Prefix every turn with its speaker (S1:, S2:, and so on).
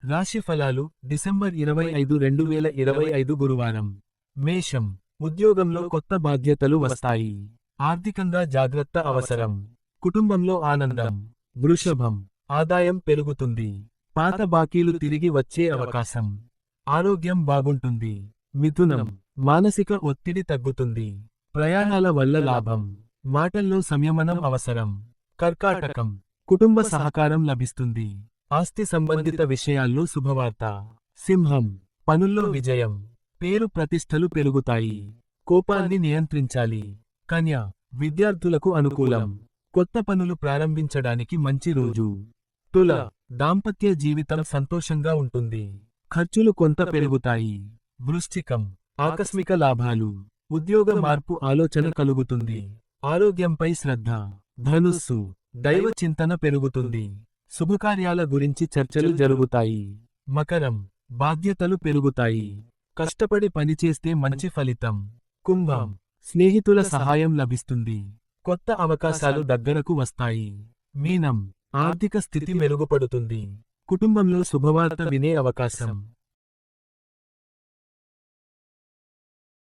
S1: రాశి ఫలాలు డిసెంబర్ 25, 2025 గురువారం. మేషం. ఉద్యోగంలో కొత్త బాధ్యతలు వస్తాయి. ఆర్థికంగా జాగ్రత్త అవసరం. కుటుంబంలో ఆనందం. వృషభం. ఆదాయం పెరుగుతుంది. పాత బాకీలు తిరిగి వచ్చే అవకాశం. ఆరోగ్యం బాగుంటుంది. మిథునం. మానసిక ఒత్తిడి తగ్గుతుంది. ప్రయాణాల వల్ల లాభం. మాటల్లో సంయమనం అవసరం. కర్కాటకం. కుటుంబ సహకారం లభిస్తుంది. ఆస్తి సంబంధిత విషయాల్లో శుభవార్త. సింహం. పనుల్లో విజయం. పేరు ప్రతిష్టలు పెరుగుతాయి. కోపాన్ని నియంత్రించాలి. కన్య. విద్యార్థులకు అనుకూలం. కొత్త పనులు ప్రారంభించడానికి మంచి రోజు. తుల. దాంపత్య జీవితం సంతోషంగా ఉంటుంది. ఖర్చులు కొంత పెరుగుతాయి. వృశ్చికం. ఆకస్మిక లాభాలు. ఉద్యోగ మార్పు ఆలోచన కలుగుతుంది. ఆరోగ్యంపై శ్రద్ధ. ధనుస్సు. దైవ చింతన పెరుగుతుంది. శుభకార్యాల గురించి చర్చలు జరుగుతాయి. మకరం. బాధ్యతలు పెరుగుతాయి. కష్టపడి పనిచేస్తే మంచి ఫలితం. కుంభం. స్నేహితుల సహాయం లభిస్తుంది. కొత్త అవకాశాలు దగ్గరకు వస్తాయి. మీనం. ఆర్థిక స్థితి మెరుగుపడుతుంది. కుటుంబంలో శుభవార్త వినే అవకాశం.